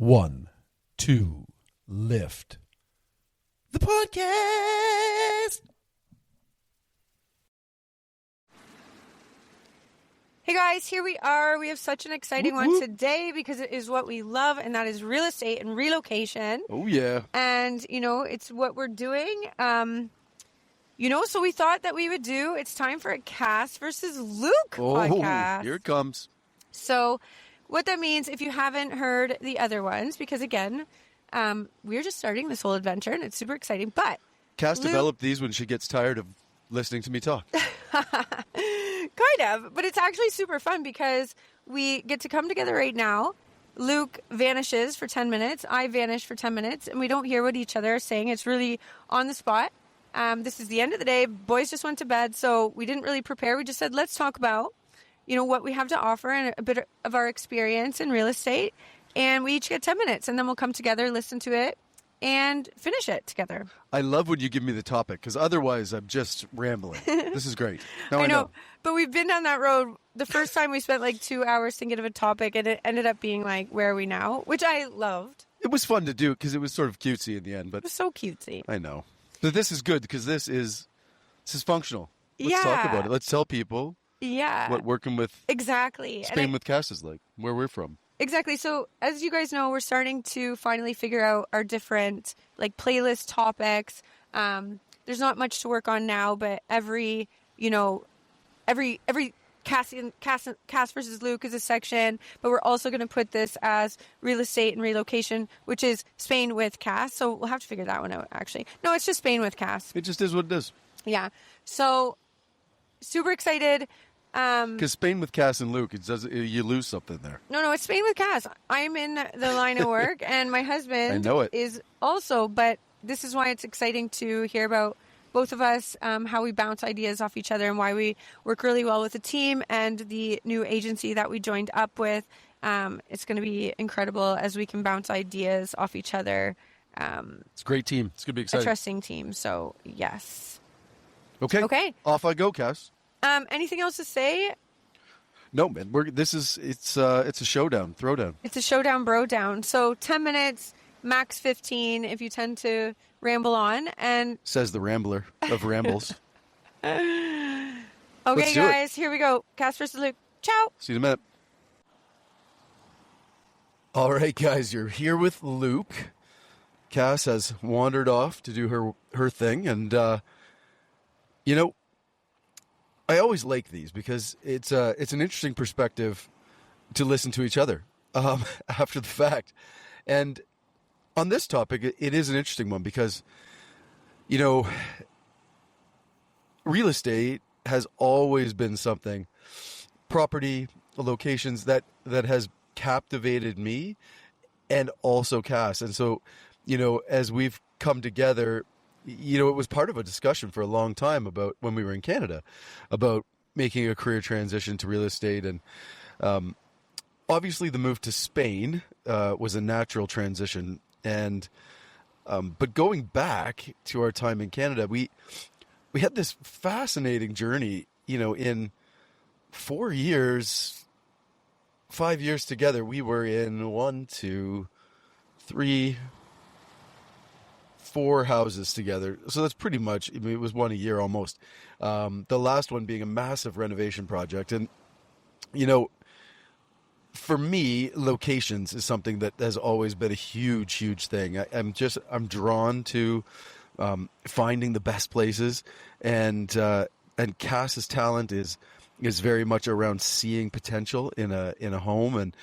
1, 2, lift. The podcast. Hey guys, here we are. We have such an exciting one today because it is what we love, and that is real estate and relocation. Oh, yeah. And, it's what we're doing. So we thought that we would do, it's time for a Cass versus Luke podcast. Here it comes. So what that means, if you haven't heard the other ones, because again, we're just starting this whole adventure and it's super exciting, but Cass developed these when she gets tired of listening to me talk. Kind of, but it's actually super fun because we get to come together right now. Luke vanishes for 10 minutes. I vanish for 10 minutes, and we don't hear what each other are saying. It's really on the spot. This is the end of the day. Boys just went to bed, so we didn't really prepare. We just said, let's talk about, what we have to offer and a bit of our experience in real estate. And we each get 10 minutes, and then we'll come together, listen to it, and finish it together. I love when you give me the topic, because otherwise I'm just rambling. This is great. Now I know. But we've been down that road. The first time we spent like 2 hours thinking of a topic, and it ended up being like, where are we now? Which I loved. It was fun to do because it was sort of cutesy in the end. But it was so cutesy. I know. But this is good because this is functional. Let's talk about it. Let's tell people what working with Spain with Cass is like, where we're from. Exactly. So as you guys know, we're starting to finally figure out our different playlist topics. There's not much to work on now, but every Cass versus Luke is a section, but we're also going to put this as real estate and relocation, which is Spain with Cass. So we'll have to figure that one out, actually. No, it's just Spain with Cass. It just is what it is. Yeah. So super excited. Because Spain with Cass and Luke, you lose something there. No, it's Spain with Cass. I'm in the line of work, and my husband is also, but this is why it's exciting to hear about both of us, how we bounce ideas off each other and why we work really well with the team and the new agency that we joined up with. It's going to be incredible as we can bounce ideas off each other. It's a great team. It's going to be exciting. A trusting team. So, yes. Okay. Off I go, Cass. Anything else to say? No, man. It's a showdown, throwdown. It's a showdown, bro down. So 10 minutes, max 15 if you tend to ramble on. And says the rambler of rambles. Okay, guys, here we go. Cass versus Luke. Ciao. See you in a minute. All right, guys, you're here with Luke. Cass has wandered off to do her thing, and I always like these because it's an interesting perspective to listen to each other after the fact. And on this topic, it is an interesting one because, real estate has always been something, property, locations that has captivated me and also Cass. And so, as we've come together, it was part of a discussion for a long time about when we were in Canada about making a career transition to real estate. And obviously the move to Spain was a natural transition. And but going back to our time in Canada, we had this fascinating journey, in 5 years together. We were in 1, 2, 3, 4 houses together. So that's pretty much, it was one a year almost. The last one being a massive renovation project. And, for me, locations is something that has always been a huge, huge thing. I'm drawn to finding the best places, and Cass's talent is very much around seeing potential in a home, and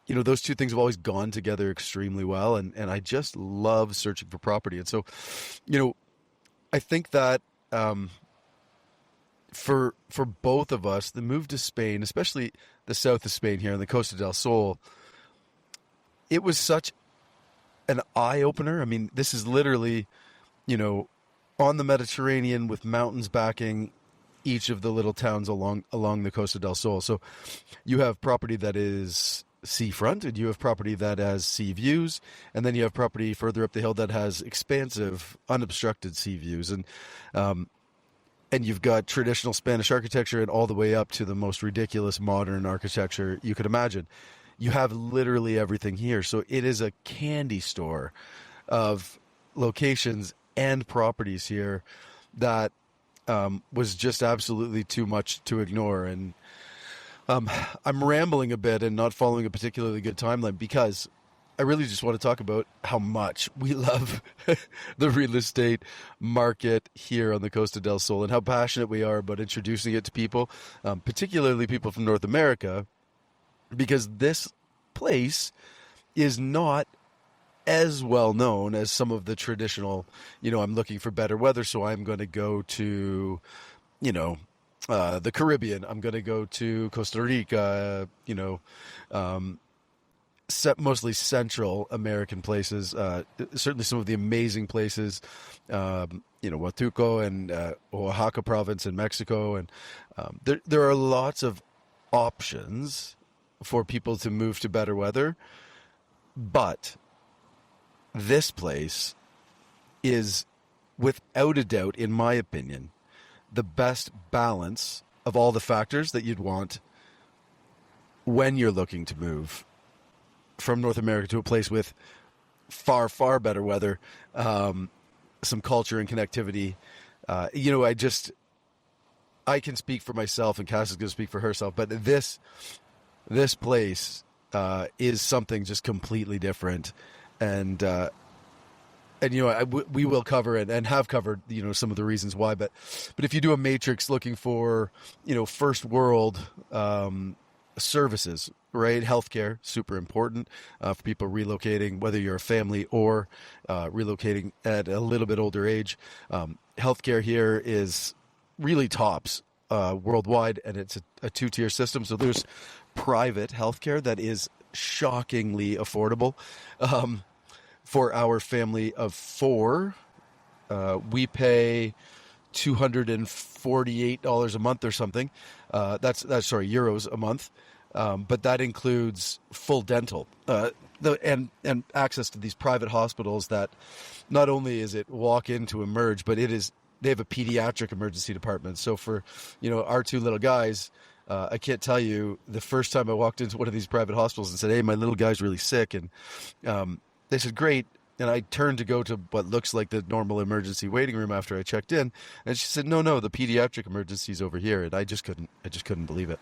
those two things have always gone together extremely well, and I just love searching for property. And so, I think that for both of us, the move to Spain, especially the south of Spain here on the Costa del Sol, it was such an eye-opener. I mean, this is literally, on the Mediterranean with mountains backing each of the little towns along the Costa del Sol. So you have property that is seafront, and you have property that has sea views, and then you have property further up the hill that has expansive, unobstructed sea views. And you've got traditional Spanish architecture and all the way up to the most ridiculous modern architecture you could imagine. you have literally everything here. So it is a candy store of locations and properties here that was just absolutely too much to ignore. And I'm rambling a bit and not following a particularly good timeline because I really just want to talk about how much we love the real estate market here on the Costa del Sol and how passionate we are about introducing it to people, particularly people from North America, because this place is not as well known as some of the traditional, I'm looking for better weather, so I'm going to go to, the Caribbean. I'm going to go to Costa Rica, mostly Central American places. Certainly some of the amazing places, Huatuco and Oaxaca province in Mexico. And there are lots of options for people to move to better weather. But this place is, without a doubt, in my opinion, the best balance of all the factors that you'd want when you're looking to move from North America to a place with far, far better weather, some culture and connectivity. I can speak for myself, and Cass is going to speak for herself, but this place is something just completely different. And we will cover it and have covered, some of the reasons why. But if you do a matrix looking for, first world services, right? Healthcare, super important for people relocating, whether you're a family or relocating at a little bit older age. Healthcare here is really tops worldwide, and it's a two-tier system. So there's private healthcare that is shockingly affordable. For our family of four, we pay $248 a month or something. That's euros a month. But that includes full dental, and access to these private hospitals that not only is it walk in to emerge, but they have a pediatric emergency department. So for, our two little guys, I can't tell you the first time I walked into one of these private hospitals and said, "Hey, my little guy's really sick." And, they said, "Great." And I turned to go to what looks like the normal emergency waiting room after I checked in. And she said, no, the pediatric emergency is over here. And I just couldn't believe it.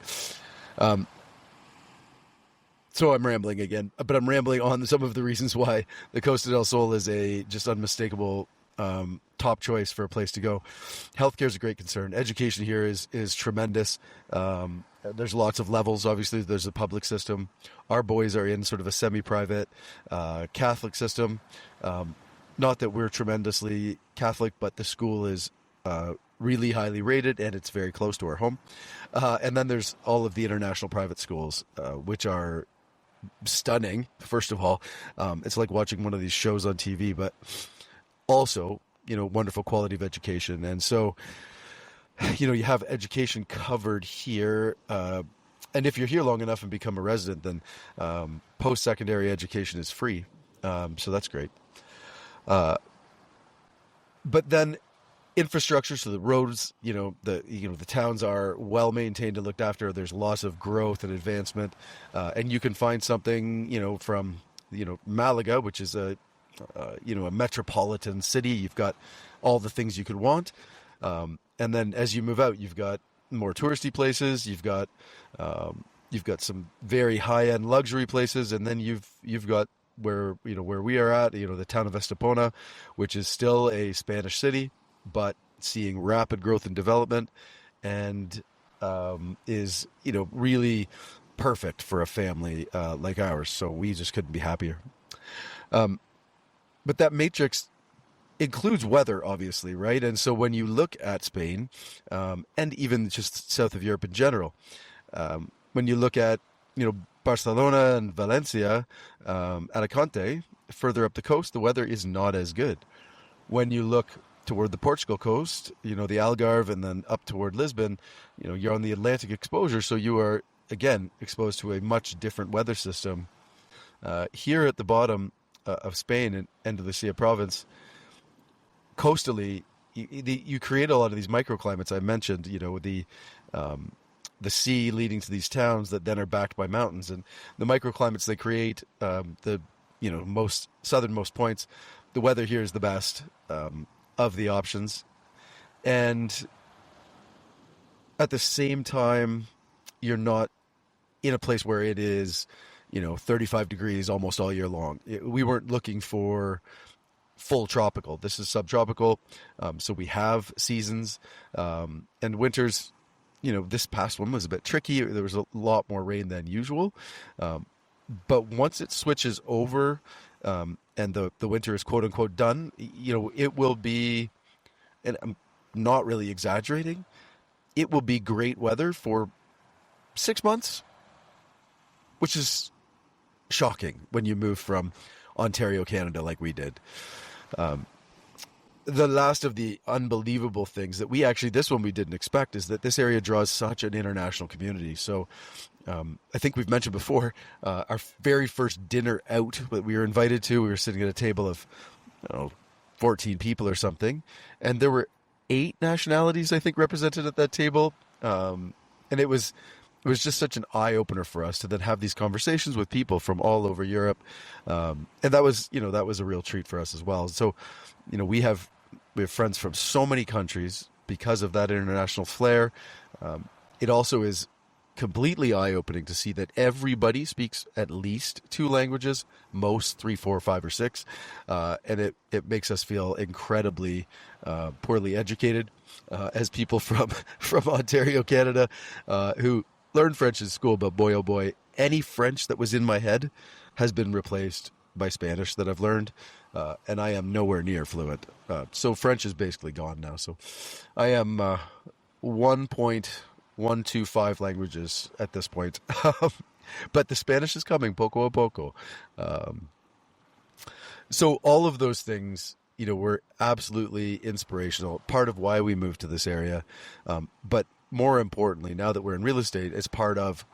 So I'm rambling again, but I'm rambling on some of the reasons why the Costa del Sol is a just unmistakable top choice for a place to go. Healthcare is a great concern. Education here is tremendous. There's lots of levels. Obviously, there's a public system. Our boys are in sort of a semi-private Catholic system. Not that we're tremendously Catholic, but the school is really highly rated, and it's very close to our home. And then there's all of the international private schools, which are stunning. First of all, it's like watching one of these shows on TV, but also, wonderful quality of education. And so, you have education covered here. And if you're here long enough and become a resident, then post-secondary education is free. So that's great. But then infrastructure, so the roads, the towns are well maintained and looked after. There's lots of growth and advancement. And you can find something, from, Malaga, which is a metropolitan city. You've got all the things you could want. And then as you move out, you've got more touristy places. You've got some very high-end luxury places, and then you've got where we are at, the town of Estepona, which is still a Spanish city, but seeing rapid growth and development, and is really perfect for a family like ours. So we just couldn't be happier. But that matrix includes weather, obviously, right? And so when you look at Spain, and even just south of Europe in general, when you look at, Barcelona and Valencia, Alicante, further up the coast, the weather is not as good. When you look toward the Portugal coast, the Algarve, and then up toward Lisbon, you're on the Atlantic exposure, so you are, again, exposed to a much different weather system. Here at the bottom of Spain and Andalusia province, coastally, you create a lot of these microclimates I mentioned, the sea leading to these towns that then are backed by mountains, and the microclimates they create, the most southernmost points, the weather here is the best of the options, and at the same time, you're not in a place where it is 35 degrees almost all year long. We weren't looking for full tropical. This is subtropical, so we have seasons, and winters. This past one was a bit tricky. There was a lot more rain than usual. But once it switches over, and the winter is quote unquote done, it will be, and I'm not really exaggerating, it will be great weather for 6 months, which is shocking when you move from Ontario, Canada, like we did. The last of the unbelievable things that this one we didn't expect, is that this area draws such an international community. So I think we've mentioned before, our very first dinner out that we were invited to, we were sitting at a table of 14 people or something, and there were 8 nationalities, I think, represented at that table. And it was just such an eye-opener for us to then have these conversations with people from all over Europe. And that was a real treat for us as well. So, we have friends from so many countries because of that international flair. It also is completely eye-opening to see that everybody speaks at least 2 languages, most 3, 4, 5, or 6. And it makes us feel incredibly poorly educated as people from Ontario, Canada, who learned French in school, but boy, oh boy, any French that was in my head has been replaced by Spanish that I've learned, and I am nowhere near fluent. So French is basically gone now. So I am 1.125 languages at this point. But the Spanish is coming, poco a poco. So all of those things, were absolutely inspirational, part of why we moved to this area. But more importantly, now that we're in real estate, it's part of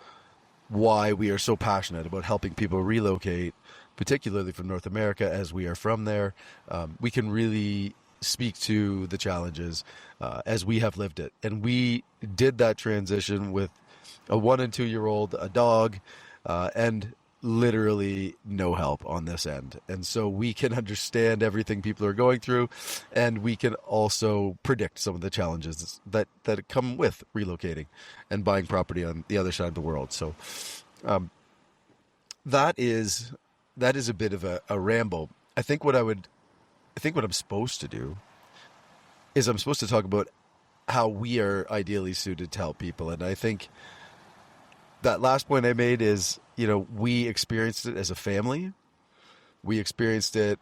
why we are so passionate about helping people relocate, particularly from North America, as we are from there. We can really speak to the challenges as we have lived it. And we did that transition with a 1 and 2 year old, a dog, and literally no help on this end. And so we can understand everything people are going through, and we can also predict some of the challenges that come with relocating and buying property on the other side of the world. So that is a bit of a ramble. I think what I'm supposed to do is I'm supposed to talk about how we are ideally suited to help people. And I think that last point I made is, we experienced it as a family. We experienced it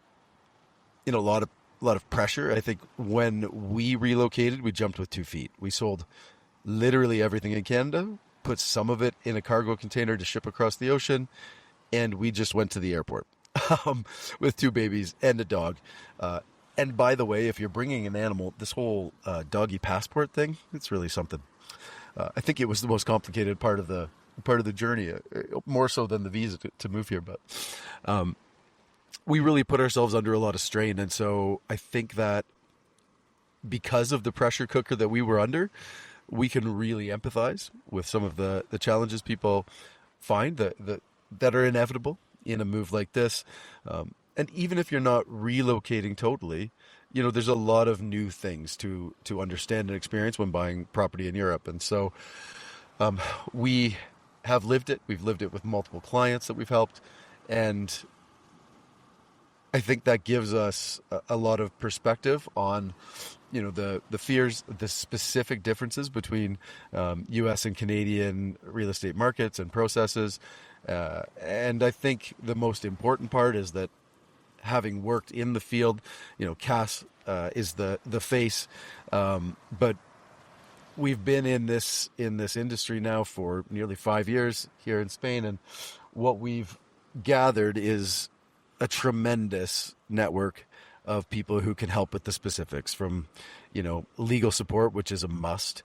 in a lot of pressure. I think when we relocated, we jumped with 2 feet. We sold literally everything in Canada, put some of it in a cargo container to ship across the ocean, and we just went to the airport with 2 babies and a dog. And by the way, if you're bringing an animal, this whole doggy passport thing, it's really something. I think it was the most complicated part of the journey, more so than the visa to move here. But we really put ourselves under a lot of strain. And so I think that because of the pressure cooker that we were under, we can really empathize with some of the challenges people find that are inevitable in a move like this. And even if you're not relocating totally, there's a lot of new things to understand and experience when buying property in Europe. And so we have lived it. We've lived it with multiple clients that we've helped. And I think that gives us a lot of perspective on, the fears, the specific differences between U.S. and Canadian real estate markets and processes. And I think the most important part is that having worked in the field, Cass is the face, but we've been in this industry now for nearly 5 years here in Spain, and what we've gathered is a tremendous network of people who can help with the specifics, from legal support, which is a must,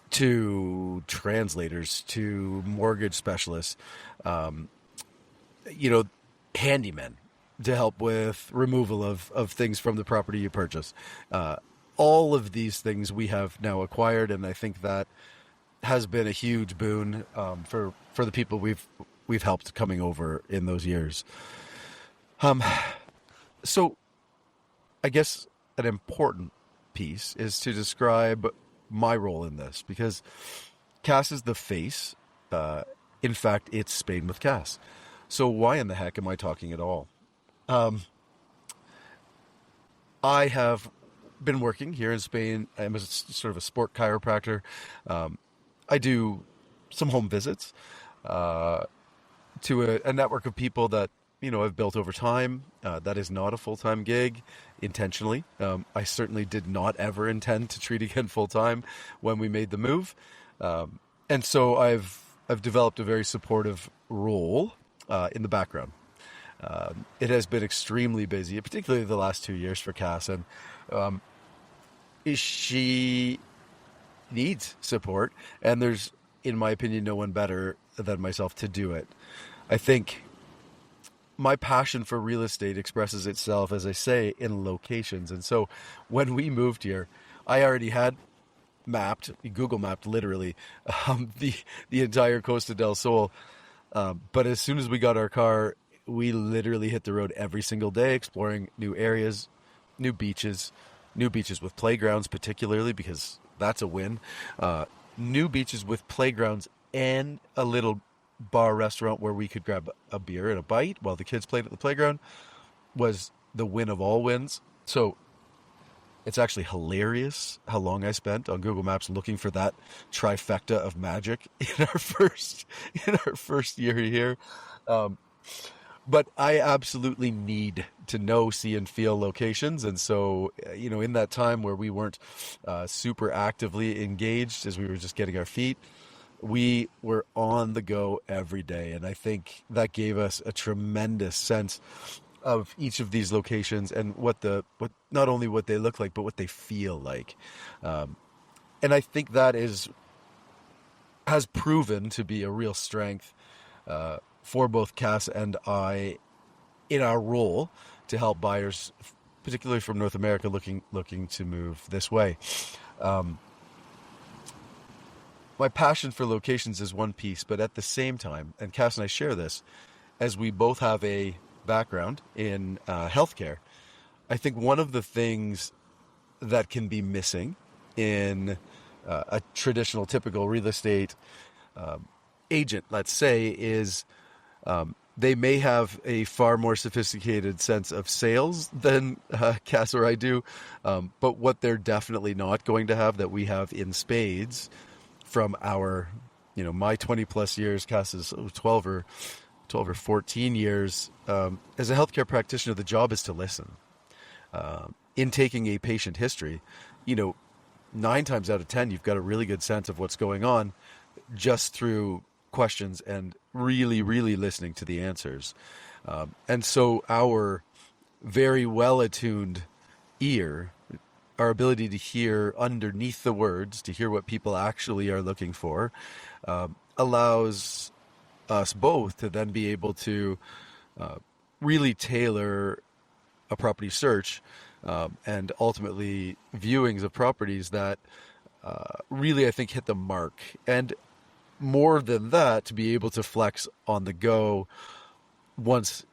to translators, to mortgage specialists, handymen to help with removal of things from the property you purchase. All of these things we have now acquired, and I think that has been a huge boon for the people we've helped coming over in those years. So I guess an important piece is to describe my role in this, because Cass is the face. In fact, it's Spain with Cass. So why in the heck am I talking at all? I have been working here in Spain. I'm sort of a sport chiropractor. I do some home visits to a network of people that, I've built over time. That is not a full-time gig intentionally. I certainly did not ever intend to treat again full-time when we made the move. And so I've developed a very supportive role in the background. It has been extremely busy, particularly the last 2 years for Cass, and she needs support, and there's, in my opinion, no one better than myself to do it. I think my passion for real estate expresses itself, as I say, in locations. And so when we moved here, I already had Google mapped literally, the entire Costa del Sol. But as soon as we got our car, we literally hit the road every single day, exploring new areas, new beaches with playgrounds, particularly because that's a win. New beaches with playgrounds and a little bar restaurant where we could grab a beer and a bite while the kids played at the playground was the win of all wins. So it's actually hilarious how long I spent on Google Maps looking for that trifecta of magic in our first year here. But I absolutely need to know, see, and feel locations. And so, in that time where we weren't super actively engaged as we were just getting our feet, we were on the go every day. And I think that gave us a tremendous sense of each of these locations and what not only what they look like, but what they feel like. And I think that has proven to be a real strength for both Cass and I in our role to help buyers, particularly from North America, looking to move this way. My passion for locations is one piece, but at the same time, and Cass and I share this, as we both have a background in healthcare, I think one of the things that can be missing in a traditional, typical real estate agent, let's say, is they may have a far more sophisticated sense of sales than Cass or I do, but what they're definitely not going to have that we have in spades from our, my 20 plus years, Cass's 12 or 14 years. As a healthcare practitioner, the job is to listen. In taking a patient history, 9 times out of 10, you've got a really good sense of what's going on just through questions and really, really listening to the answers. And so our very well-attuned ear, our ability to hear underneath the words, to hear what people actually are looking for, allows us both to then be able to really tailor a property search and ultimately viewings of properties that really, I think, hit the mark. And more than that, to be able to flex on the go once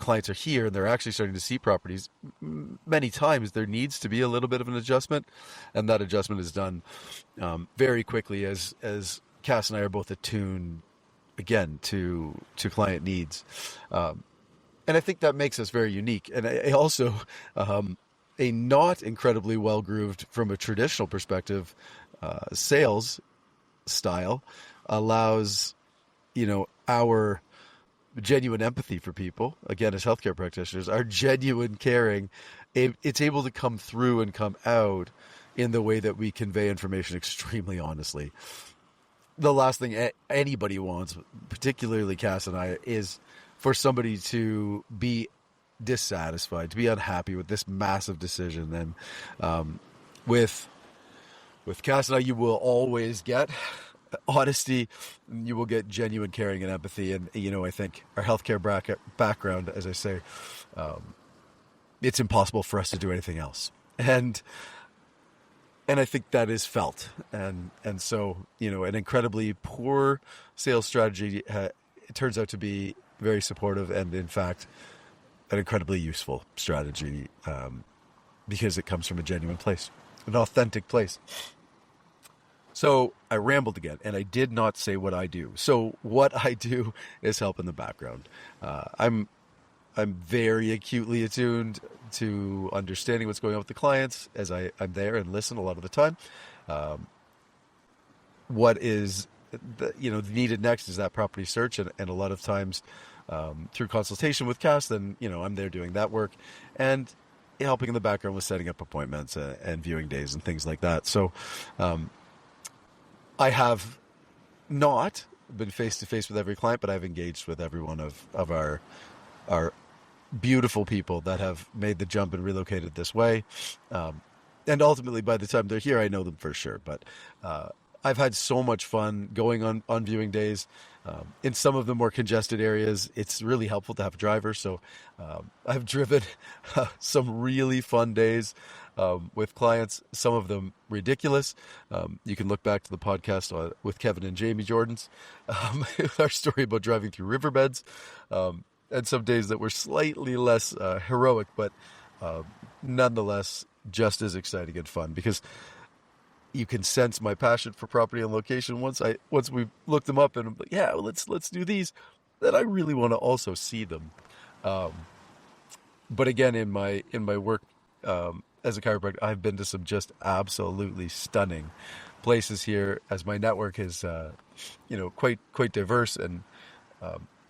clients are here and they're actually starting to see properties. Many times there needs to be a little bit of an adjustment, and that adjustment is done very quickly as Cass and I are both attuned again to client needs. And I think that makes us very unique. And I also a not incredibly well grooved from a traditional perspective sales style allows our genuine empathy for people, again, as healthcare practitioners, our genuine caring, it's able to come through and come out in the way that we convey information extremely honestly. The last thing anybody wants, particularly Cass and I, is for somebody to be dissatisfied, to be unhappy with this massive decision. And with Cass and I, you will always get honesty, you will get genuine caring and empathy. And, I think our healthcare background, as I say, it's impossible for us to do anything else. And and I think that is felt. And so, an incredibly poor sales strategy it turns out to be very supportive, and in fact, an incredibly useful strategy, because it comes from a genuine place, an authentic place. So I rambled again, and I did not say what I do. So what I do is help in the background. I'm very acutely attuned to understanding what's going on with the clients as I'm there and listen a lot of the time. What is needed next is that property search, and a lot of times through consultation with Cass, then I'm there doing that work and helping in the background with setting up appointments and viewing days and things like that. So I have not been face to face with every client, but I've engaged with every one of our beautiful people that have made the jump and relocated this way. And ultimately, by the time they're here, I know them for sure. But I've had so much fun going on viewing days. In some of the more congested areas, it's really helpful to have a driver. So I've driven some really fun days with clients, some of them ridiculous. You can look back to the podcast with Kevin and Jamie Jordan's, our story about driving through riverbeds, and some days that were slightly less heroic, but nonetheless just as exciting and fun, because you can sense my passion for property and location once we looked them up, and I'm like, yeah, well, let's do these. Then I really want to also see them. But again, in my work as a chiropractor, I've been to some just absolutely stunning places here, as my network is quite diverse, and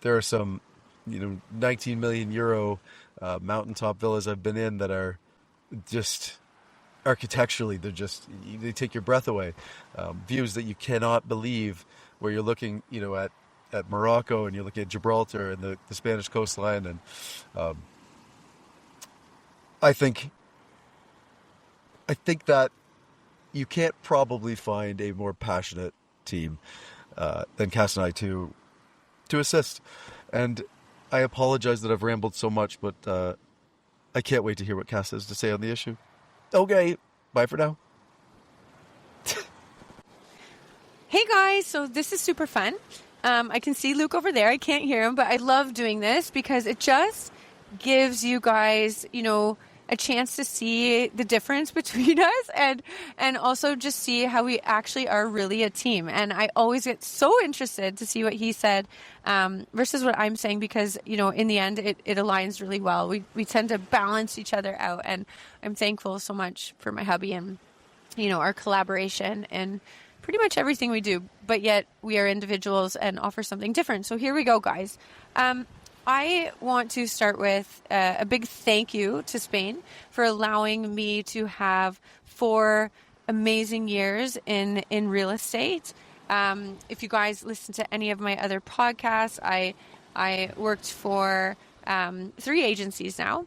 there are some 19 million euro mountaintop villas I've been in that are just architecturally, they take your breath away. Views that you cannot believe, where you're looking at Morocco, and you're looking at Gibraltar and the Spanish coastline, and I think that you can't probably find a more passionate team than Cass and I to assist. And I apologize that I've rambled so much, but I can't wait to hear what Cass has to say on the issue. Okay, bye for now. Hey guys, so this is super fun. I can see Luke over there. I can't hear him, but I love doing this because it just gives you guys, a chance to see the difference between us, and also just see how we actually are really a team. And I always get so interested to see what he said versus what I'm saying, because, in the end, it aligns really well. We tend to balance each other out, and I'm thankful so much for my hubby and, our collaboration and pretty much everything we do, but yet we are individuals and offer something different. So here we go, guys. I want to start with a big thank you to Spain for allowing me to have 4 amazing years in real estate. If you guys listen to any of my other podcasts, I worked for 3 agencies now.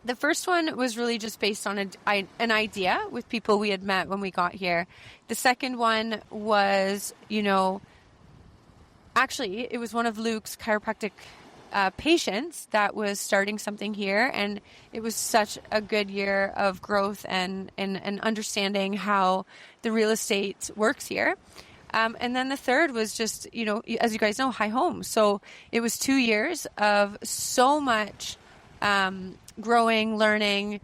The first one was really just based on an idea with people we had met when we got here. The second one was, actually, it was one of Luke's chiropractic patients that was starting something here, and it was such a good year of growth and understanding how the real estate works here. And then the third was just, as you guys know, High Home. So it was 2 years of so much growing, learning,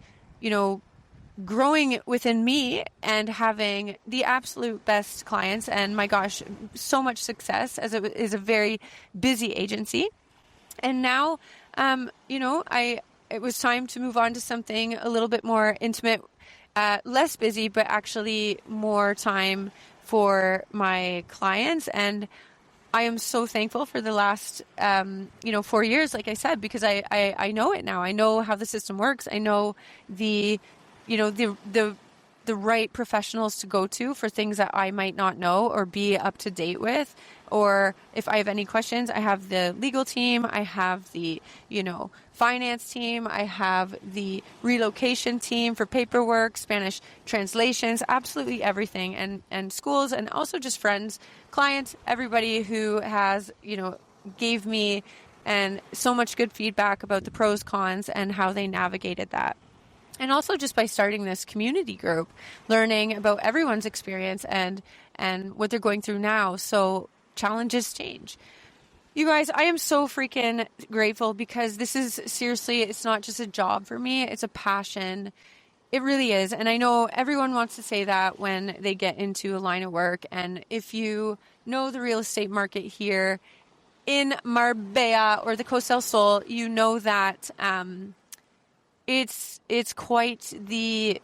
growing within me and having the absolute best clients, and my gosh, so much success, as it is a very busy agency. And now, it was time to move on to something a little bit more intimate, less busy, but actually more time for my clients. And I am so thankful for the last, 4 years, like I said, because I know it now. I know how the system works. I know the right professionals to go to for things that I might not know or be up to date with. Or if I have any questions, I have the legal team, I have the, finance team, I have the relocation team for paperwork, Spanish translations, absolutely everything, and schools, and also just friends, clients, everybody who has, gave me and so much good feedback about the pros, cons, and how they navigated that. And also just by starting this community group, learning about everyone's experience and what they're going through now. So challenges change. You guys, I am so freaking grateful because this is seriously, it's not just a job for me. It's a passion. It really is. And I know everyone wants to say that when they get into a line of work. And if you know the real estate market here in Marbella or the Coast del Sol, you know that it's quite the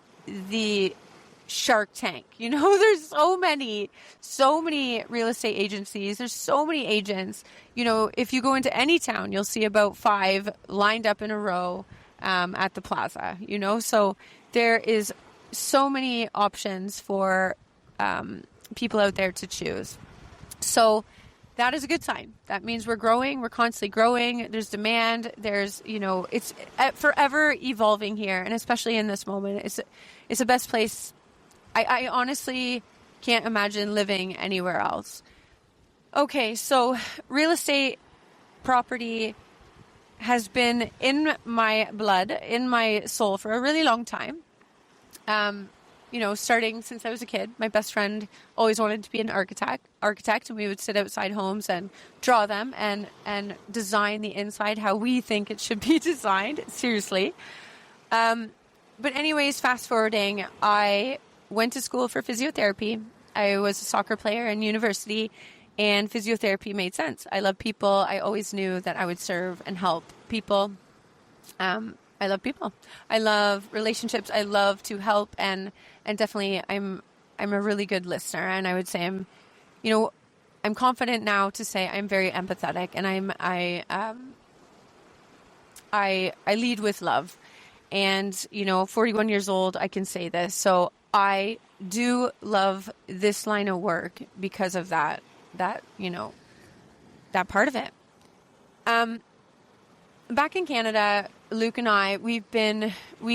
Shark Tank. You know, there's so many real estate agencies. There's so many agents. You know, if you go into any town, you'll see about 5 lined up in a row at the plaza, you know, so there is so many options for people out there to choose. So that is a good sign. That means we're growing. We're constantly growing. There's demand. There's, you know, it's forever evolving here. And especially in this moment, it's the best place. I honestly can't imagine living anywhere else. Okay, so real estate property has been in my blood, in my soul for a really long time. You know, starting since I was a kid. My best friend always wanted to be an architect, and we would sit outside homes and draw them and design the inside how we think it should be designed. Seriously. But anyways, fast forwarding, I went to school for physiotherapy. I was a soccer player in university, and physiotherapy made sense. I love people. I always knew that I would serve and help people. I love people. I love relationships. I love to help, and definitely I'm a really good listener. And I would say I'm confident now to say I'm very empathetic, and I lead with love. And, you know, 41 years old, I can say this. So I do love this line of work because of that, you know, that part of it. Back in Canada, Luke and I, we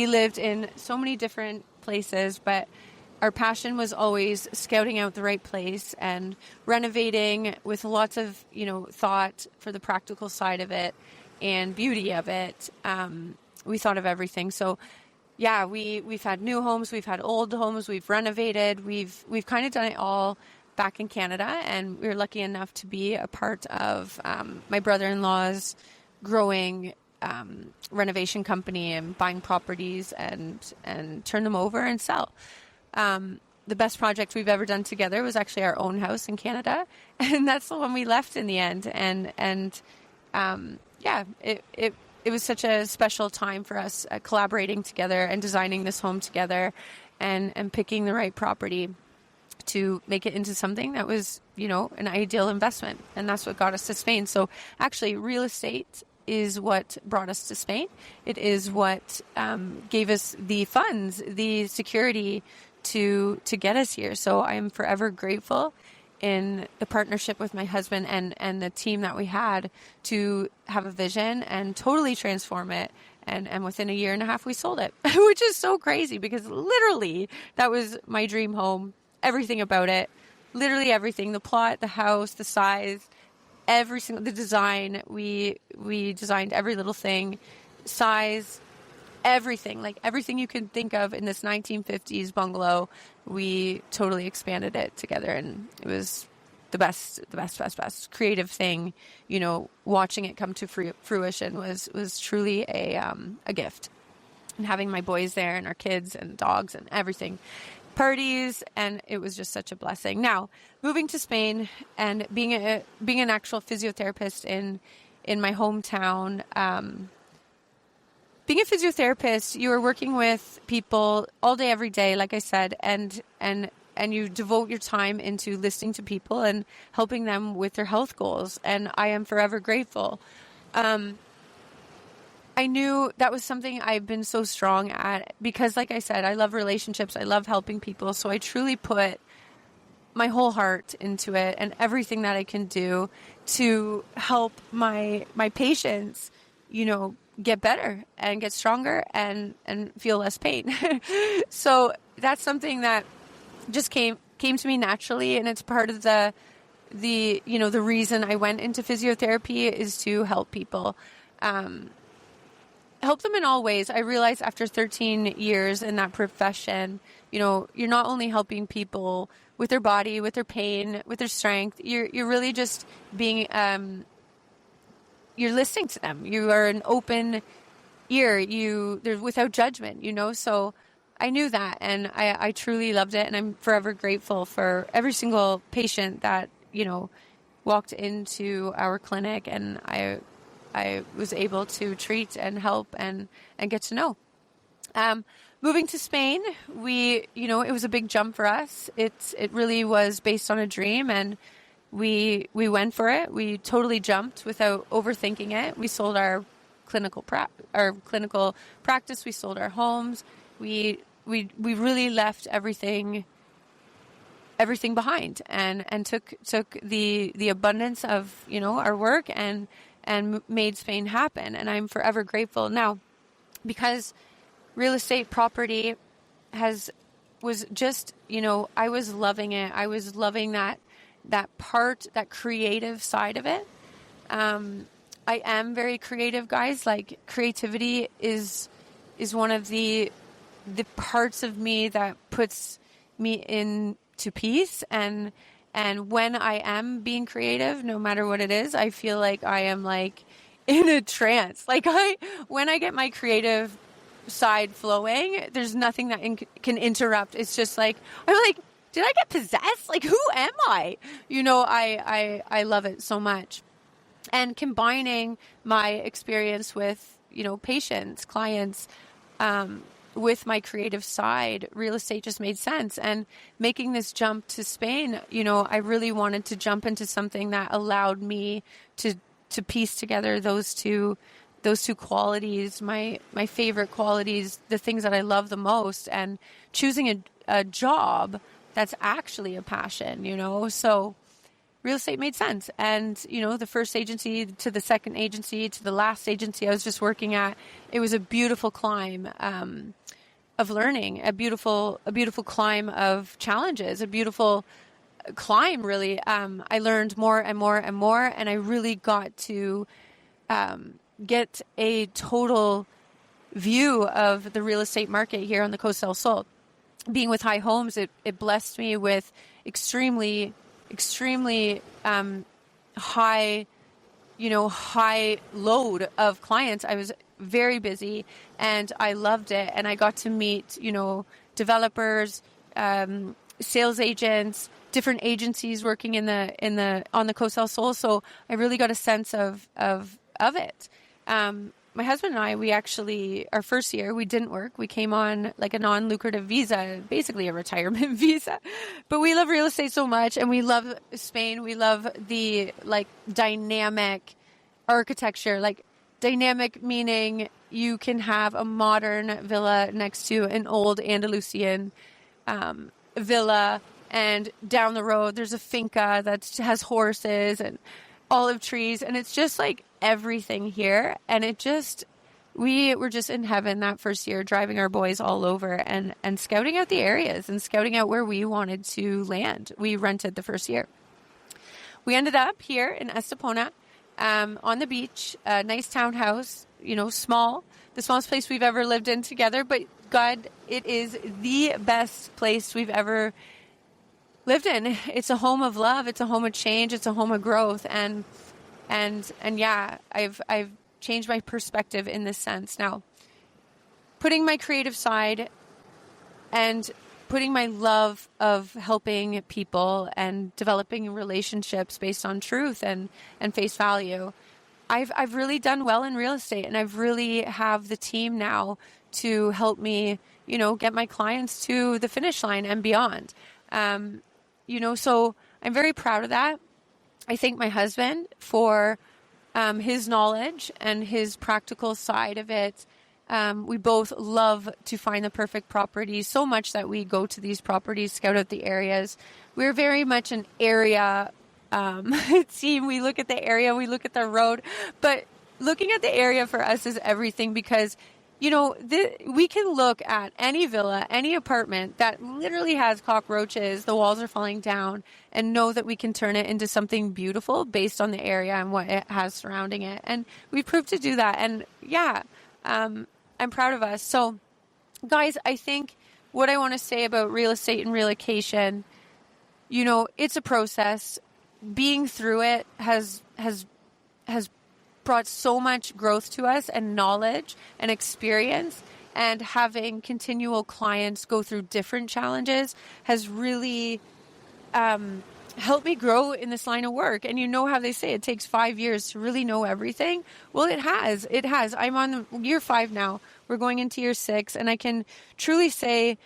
lived in so many different places, but our passion was always scouting out the right place and renovating with lots of, you know, thought for the practical side of it and beauty of it. We thought of everything. So yeah, we've had new homes, we've had old homes, we've renovated, we've kind of done it all back in Canada, and we were lucky enough to be a part of my brother-in-law's growing renovation company and buying properties and turn them over and sell. The best project we've ever done together was actually our own house in Canada, and that's the one we left in the end. It was such a special time for us collaborating together and designing this home together and picking the right property to make it into something that was, you know, an ideal investment. And that's what got us to Spain. So actually, real estate is what brought us to Spain. It is what gave us the funds, the security to get us here. So I am forever grateful in the partnership with my husband and the team that we had to have a vision and totally transform it. And within a year and a half, we sold it, which is so crazy because literally that was my dream home. Everything about it, literally everything, the plot, the house, the size, the design. We designed every little thing, size, everything, like everything you can think of in this 1950s bungalow. We totally expanded it together, and it was the best creative thing. You know, watching it come to fruition was truly a gift, and having my boys there and our kids and dogs and everything. Parties, and it was just such a blessing. Now, moving to Spain and being an actual physiotherapist in my hometown, being a physiotherapist, you are working with people all day, every day, like I said, and you devote your time into listening to people and helping them with their health goals. And I am forever grateful. I knew that was something I've been so strong at because, like I said, I love relationships. I love helping people. So I truly put my whole heart into it and everything that I can do to help my patients, you know, get better and get stronger and feel less pain. So that's something that just came to me naturally. And it's part of the reason I went into physiotherapy is to help people. help them in all ways. I realized after 13 years in that profession, you're not only helping people with their body, with their pain, with their strength. You're really just being, you're listening to them. You are an open ear. There's without judgment, So I knew that, and I truly loved it, and I'm forever grateful for every single patient that walked into our clinic, and I was able to treat and help and get to know. Moving to Spain, it was a big jump for us. It really was based on a dream, and we went for it. We totally jumped without overthinking it. We sold our clinical practice. We sold our homes. We really left everything behind and took the abundance of our work and made Spain happen. And I'm forever grateful now, because real estate property was just, I was loving it. I was loving that part, that creative side of it. I am very creative, guys. Like, creativity is one of the parts of me that puts me into peace. And when I am being creative, no matter what it is, I feel like I am like in a trance. Like when I get my creative side flowing, there's nothing that can interrupt. It's just like, I'm like, did I get possessed? Like, who am I? I love it so much. And combining my experience with, patients, clients, with my creative side, real estate just made sense. And making this jump to Spain, I really wanted to jump into something that allowed me to piece together those two qualities, my favorite qualities, the things that I love the most, and choosing a job that's actually a passion, So real estate made sense. And, the first agency to the second agency to the last agency I was just working at, it was a beautiful climb of learning, a beautiful climb of challenges, a beautiful climb, really. I learned more and more and more, and I really got to get a total view of the real estate market here on the Coast del Sol. Being with High Homes, it blessed me with extremely high load of clients. I was very busy, and I loved it. And I got to meet, developers, sales agents, different agencies working on the Coast del Sol. So I really got a sense of it. My husband and I, we actually, our first year, we didn't work. We came on like a non-lucrative visa, basically a retirement visa. But we love real estate so much, and we love Spain. We love the dynamic architecture, dynamic meaning you can have a modern villa next to an old Andalusian villa, and down the road there's a finca that has horses and olive trees, and it's just like everything here. And we were just in heaven that first year, driving our boys all over and scouting out the areas and scouting out where we wanted to land. We rented the first year. We ended up here in Estepona, on the beach, a nice townhouse, small, the smallest place we've ever lived in together. But God, it is the best place we've ever lived in. It's a home of love. It's a home of change. It's a home of growth. And yeah, I've changed my perspective in this sense. Now, putting my creative side and putting my love of helping people and developing relationships based on truth and face value, I've really done well in real estate, and I've really have the team now to help me, get my clients to the finish line and beyond. So I'm very proud of that. I thank my husband for his knowledge and his practical side of it. We both love to find the perfect properties so much that we go to these properties, scout out the areas. We're very much an area team. We look at the area, we look at the road, but looking at the area for us is everything, because we can look at any villa, any apartment that literally has cockroaches, the walls are falling down, and know that we can turn it into something beautiful based on the area and what it has surrounding it. And we've proved to do that. And yeah, I'm proud of us. So guys, I think what I want to say about real estate and relocation, it's a process. Being through it has brought so much growth to us and knowledge and experience, and having continual clients go through different challenges has really helped me grow in this line of work. And how they say it takes 5 years to really know everything. Well, it has. I'm on year 5 now. We're going into year 6, and I can truly say,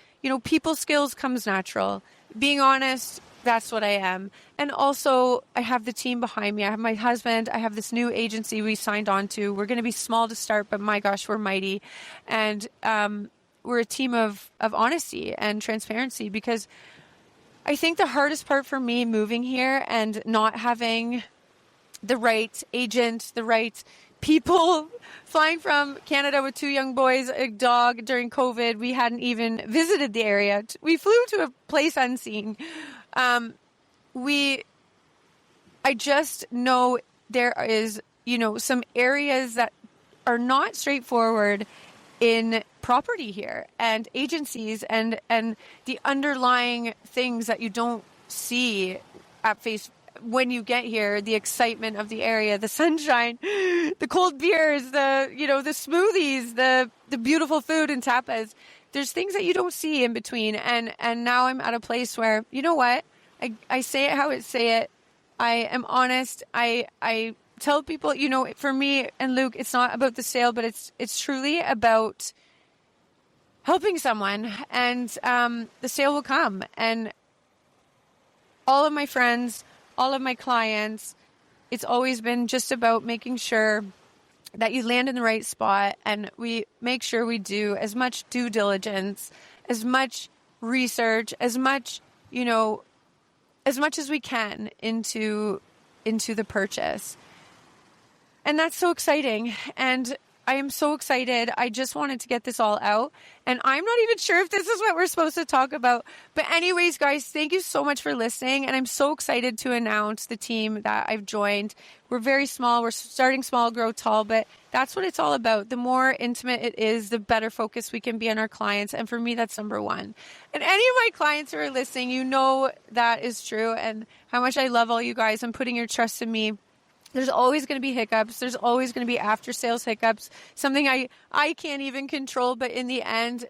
people skills comes natural. Being honest, that's what I am. And also, I have the team behind me. I have my husband. I have this new agency we signed on to. We're going to be small to start, but my gosh, we're mighty. And we're a team of honesty and transparency, because I think the hardest part for me moving here and not having the right agent, the right people, flying from Canada with 2 young boys, a dog during COVID, we hadn't even visited the area. We flew to a place unseen. I just know there is, some areas that are not straightforward in property here, and agencies, and the underlying things that you don't see at face when you get here, the excitement of the area, the sunshine, the cold beers, the smoothies, the beautiful food and tapas. There's things that you don't see in between. And now I'm at a place where, what? I say it how it say it. I am honest. I tell people, for me and Luke, it's not about the sale, but it's truly about helping someone, and the sale will come. And all of my friends, all of my clients, it's always been just about making sure that you land in the right spot, and we make sure we do as much due diligence, as much research, as much as we can into the purchase. And that's so exciting. And I am so excited. I just wanted to get this all out. And I'm not even sure if this is what we're supposed to talk about. But anyways, guys, thank you so much for listening. And I'm so excited to announce the team that I've joined. We're very small. We're starting small, grow tall. But that's what it's all about. The more intimate it is, the better focus we can be on our clients. And for me, that's number one. And any of my clients who are listening, that is true. And how much I love all you guys and putting your trust in me. There's always going to be hiccups. There's always going to be after sales hiccups, something I can't even control. But in the end,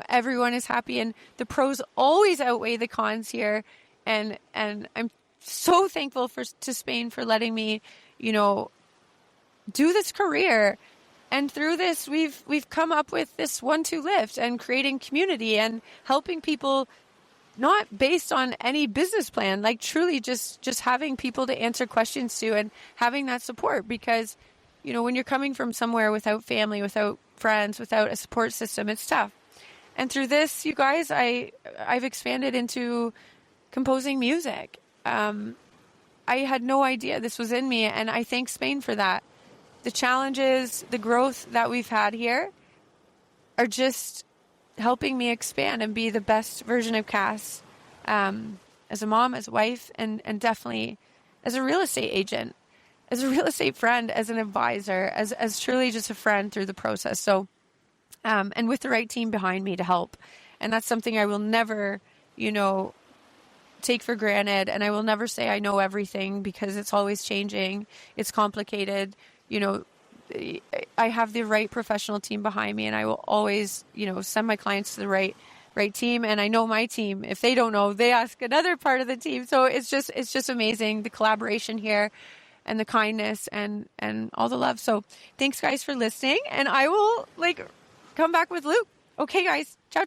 everyone is happy, and the pros always outweigh the cons here. And I'm so thankful to Spain for letting me, do this career. And through this, we've come up with this 1-2 lift and creating community and helping people, not based on any business plan, like truly just having people to answer questions to and having that support. Because, when you're coming from somewhere without family, without friends, without a support system, it's tough. And through this, you guys, I've expanded into composing music. I had no idea this was in me, and I thank Spain for that. The challenges, the growth that we've had here are just helping me expand and be the best version of Cass, as a mom, as a wife, and definitely as a real estate agent, as a real estate friend, as an advisor, as truly just a friend through the process. So, and with the right team behind me to help. And that's something I will never, take for granted. And I will never say I know everything, because it's always changing. It's complicated. I have the right professional team behind me, and I will always, send my clients to the right team. And I know my team, if they don't know, they ask another part of the team. So it's just amazing, the collaboration here and the kindness and all the love. So thanks guys for listening, and I will come back with Luke. Okay guys, ciao.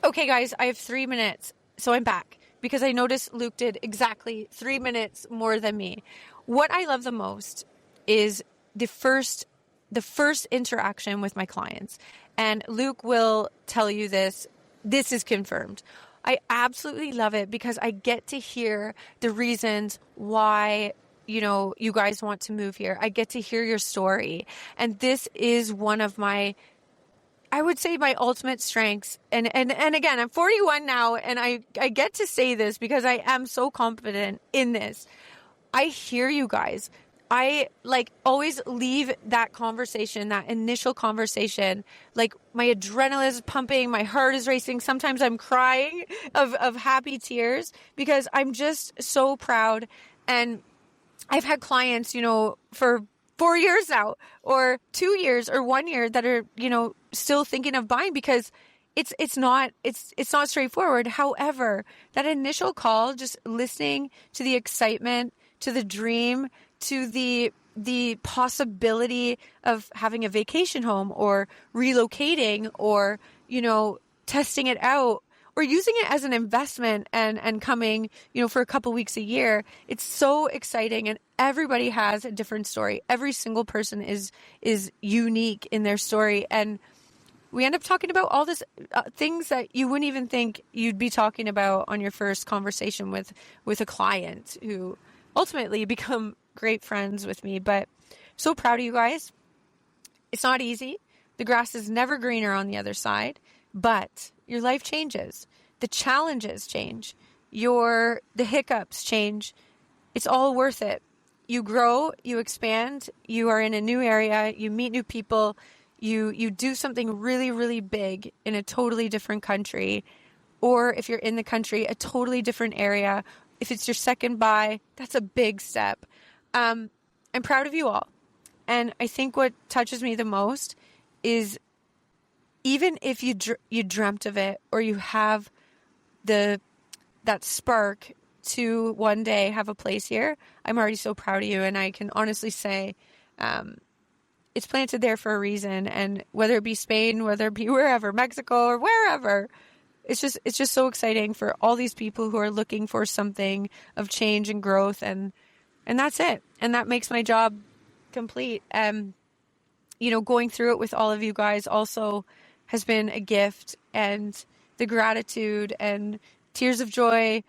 Okay guys, I have 3 minutes. So I'm back because I noticed Luke did exactly 3 minutes more than me. What I love the most is the first interaction with my clients. And Luke will tell you this. This is confirmed. I absolutely love it because I get to hear the reasons why, you guys want to move here. I get to hear your story. And this is one of my, I would say, my ultimate strengths. And again, I'm 41 now, and I get to say this because I am so confident in this. I hear you guys. I like always leave that conversation, that initial conversation, like my adrenaline is pumping, my heart is racing. Sometimes I'm crying of happy tears because I'm just so proud. And I've had clients, for 4 years now, or 2 years, or 1 year that are, still thinking of buying because it's not straightforward. However, that initial call, just listening to the excitement, to the dream, to the possibility of having a vacation home or relocating or, testing it out or using it as an investment and coming, for a couple weeks a year. It's so exciting, and everybody has a different story. Every single person is unique in their story. And we end up talking about all this things that you wouldn't even think you'd be talking about on your first conversation with a client who ultimately become great friends with me. But so proud of you guys. It's not easy. The grass is never greener on the other side, but your life changes. The challenges change. The hiccups change. It's all worth it. You grow, you expand, you are in a new area, you meet new people, you do something really, really big in a totally different country, or if you're in the country, a totally different area. If it's your second buy, that's a big step. I'm proud of you all. And I think what touches me the most is even if you dreamt of it, or you have that spark to one day have a place here, I'm already so proud of you. And I can honestly say, it's planted there for a reason. And whether it be Spain, whether it be wherever, Mexico or wherever, it's just so exciting for all these people who are looking for something of change and growth. And that's it. And that makes my job complete. Going through it with all of you guys also has been a gift, and the gratitude and tears of joy,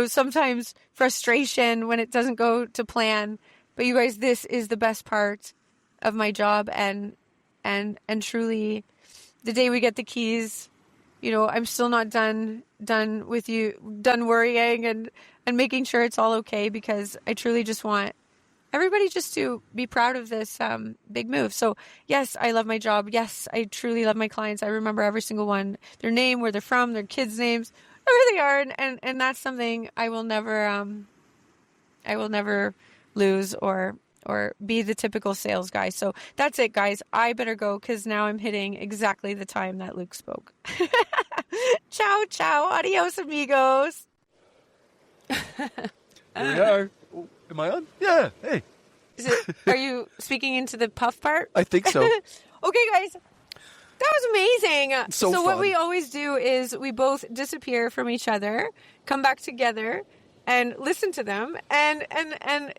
sometimes frustration when it doesn't go to plan. But you guys, this is the best part of my job, and truly the day we get the keys, I'm still not done with you, done worrying and making sure it's all okay, because I truly just want everybody just to be proud of this big move. So yes, I love my job. Yes, I truly love my clients. I remember every single one, their name, where they're from, their kids' names, where they are, and that's something I will never lose or be the typical sales guy. So that's it, guys. I better go, because now I'm hitting exactly the time that Luke spoke. Ciao, ciao. Adios, amigos. Here we are. Oh, am I on? Yeah. Hey. Are you speaking into the puff part? I think so. Okay, guys. That was amazing. So fun. What we always do is we both disappear from each other, come back together, and listen to them, and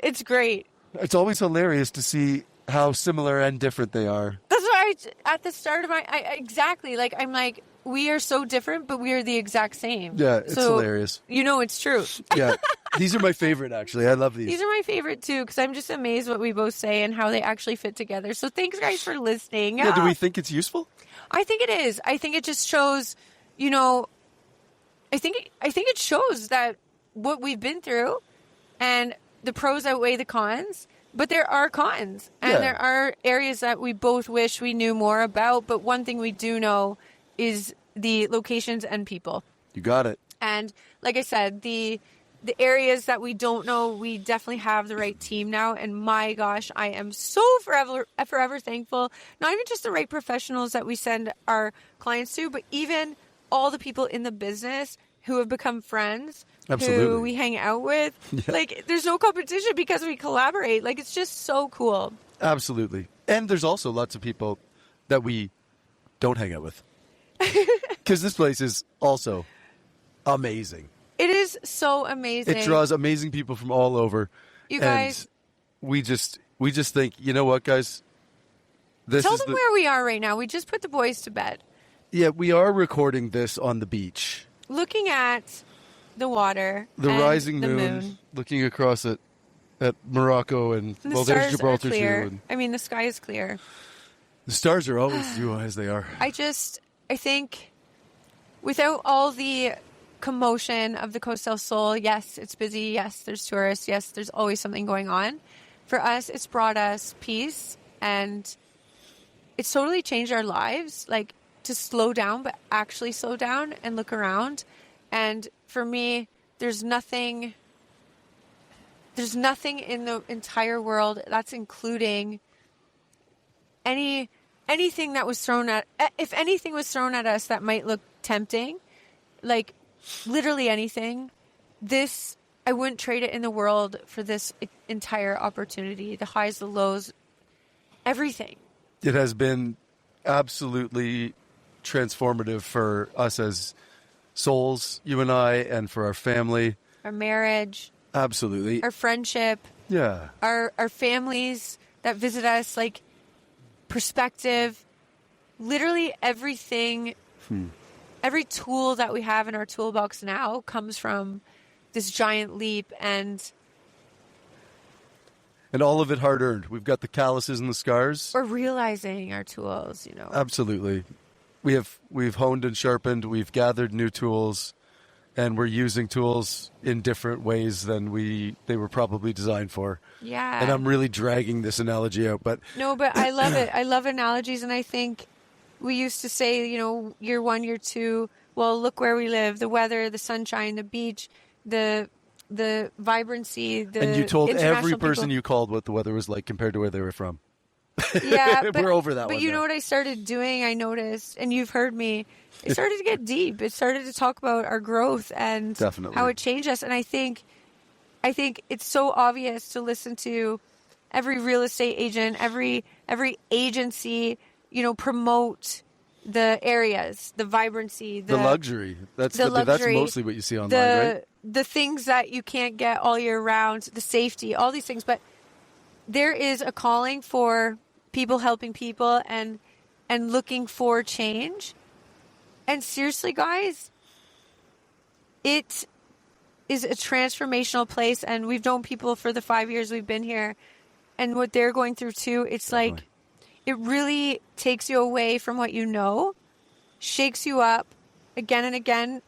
it's great. It's always hilarious to see how similar and different they are. That's why at the start of exactly, like, I'm like, we are so different, but we are the exact same. Yeah, it's hilarious. It's true. Yeah, these are my favorite, actually. I love these. These are my favorite, too, because I'm just amazed what we both say and how they actually fit together. So thanks, guys, for listening. Yeah, do we think it's useful? I think it is. I think it just shows, I think it shows that what we've been through, and the pros outweigh the cons, but there are cons, and there are areas that we both wish we knew more about. But one thing we do know is the locations and people. You got it. And like I said, the areas that we don't know, we definitely have the right team now. And my gosh, I am so forever thankful. Not even just the right professionals that we send our clients to, but even all the people in the business who have become friends, Absolutely. who we hang out with. Yeah. Like, there's no competition because we collaborate. Like, it's just so cool. Absolutely. And there's also lots of people that we don't hang out with. Because this place is also amazing. It is so amazing. It draws amazing people from all over. You guys, we just think, you know what, guys? Tell them where we are right now. We just put the boys to bed. Yeah, we are recording this on the beach, looking at the water, the and rising the moon, looking across at Morocco, and the well, stars there's Gibraltar are clear. too. I mean, the sky is clear. The stars are always as they are. I think without all the commotion of the Coast del Sol, yes, it's busy. Yes, there's tourists. Yes, there's always something going on. for us, it's brought us peace, and it's totally changed our lives, like to slow down, but actually slow down and look around. And for me, there's nothing in the entire world, that's including anything that was thrown at, if anything was thrown at us that might look tempting, like literally anything, I wouldn't trade it in the world for this entire opportunity, the highs, the lows, everything. It has been absolutely transformative for us as souls, you and I, and for our family. Our marriage. Absolutely. Our friendship. Yeah. Our families that visit us, like perspective. Literally everything, every tool that we have in our toolbox now comes from this giant leap, and all of it hard earned. We've got the calluses and the scars. we're realizing our tools, you know. Absolutely. We've honed and sharpened, we've gathered new tools, and we're using tools in different ways than they were probably designed for. Yeah. And I'm really dragging this analogy out, but No, but I love it. I love analogies, and I think we used to say, you know, year 1, year 2, well, look where we live, the weather, the sunshine, the beach, the vibrancy, and you told every person people. you called what the weather was like compared to where they were from. Yeah, but, we're over that but one. you now. know what I started doing, I noticed, and you've heard me, it started to get deep. It started to talk about our growth and Definitely. how it changed us. And I think it's so obvious to listen to every real estate agent, every agency, you know, promote the areas, the vibrancy, the luxury. That's mostly what you see online, right? The things that you can't get all year round, the safety, all these things. But there is a calling for people helping people and looking for change. And seriously, guys, it is a transformational place. And we've known people for the 5 years we've been here, and what they're going through too. It's Definitely. like, it really takes you away from what you know, shakes you up again and again,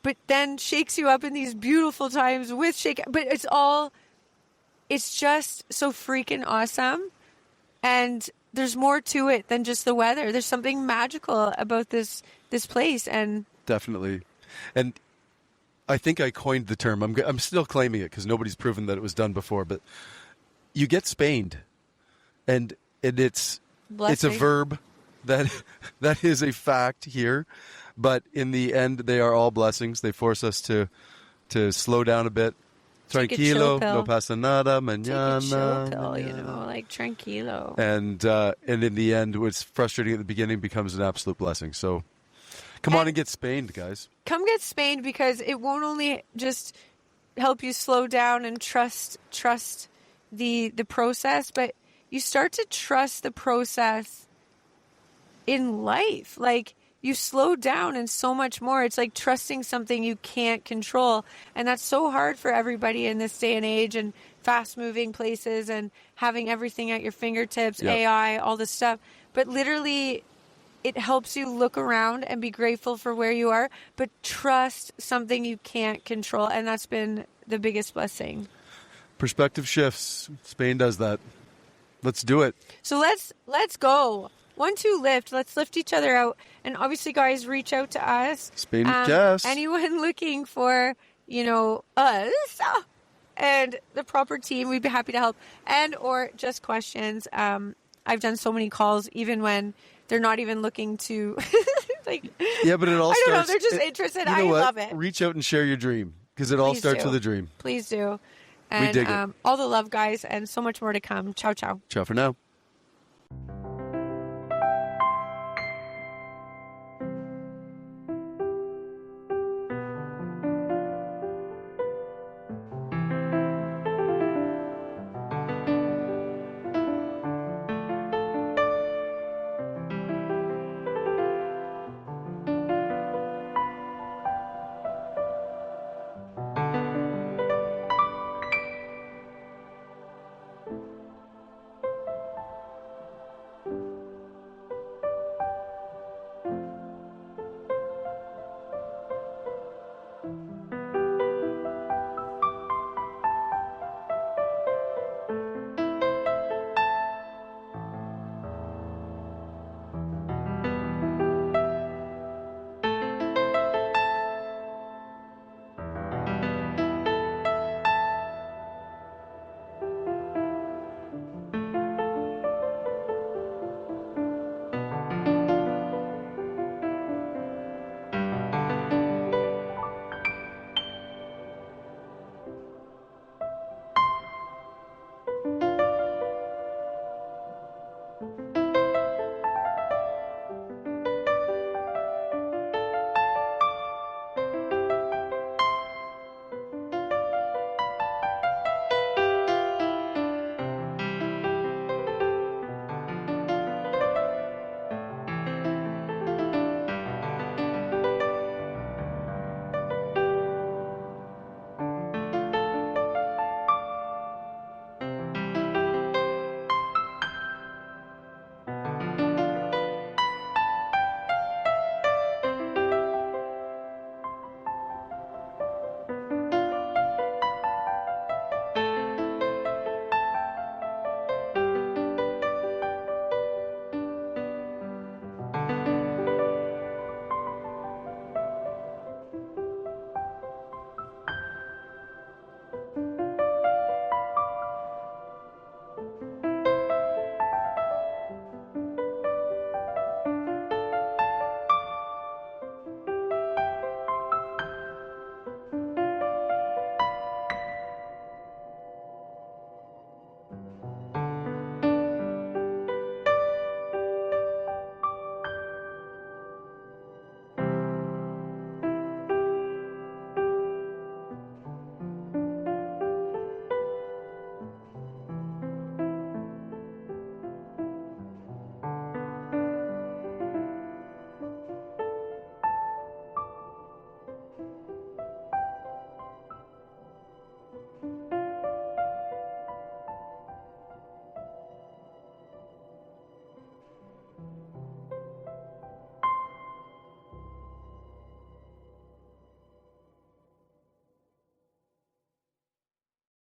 but then shakes you up in these beautiful times with shake. But it's just so freaking awesome. And there's more to it than just the weather. There's something magical about this place. And Definitely. And I think I coined the term. I'm still claiming it because nobody's proven that it was done before, but you get Spained. And it's blessing. a verb that is a fact here, but in the end, they are all blessings. They force us to slow down a bit. Take a chill Tranquilo, pill. no pasa nada, mañana. Take a chill pill, you mañana. know, like tranquilo. And in the end, what's frustrating at the beginning becomes an absolute blessing. So come on and get Spained, guys. Come get Spained, because it won't only just help you slow down and trust the process, but you start to trust the process in life. Like, you slow down and so much more. It's like trusting something you can't control. And that's so hard for everybody in this day and age, and fast moving places and having everything at your fingertips, Yep. AI, all this stuff. But literally, it helps you look around and be grateful for where you are, but trust something you can't control. And that's been the biggest blessing. Perspective shifts. Spain does that. Let's do it. So let's go. 1, 2, lift. Let's lift each other out. And obviously, guys, reach out to us. Spain guest. Anyone looking for, you know, us and the proper team, we'd be happy to help. And or just questions. I've done so many calls, even when they're not even looking to, like. Yeah, but it all I don't know. starts. They're just interested. You know I what? love it. Reach out and share your dream, because it all Please starts do. with a dream. Please do. And dig it. all the love, guys, and so much more to come. Ciao, ciao. Ciao for now.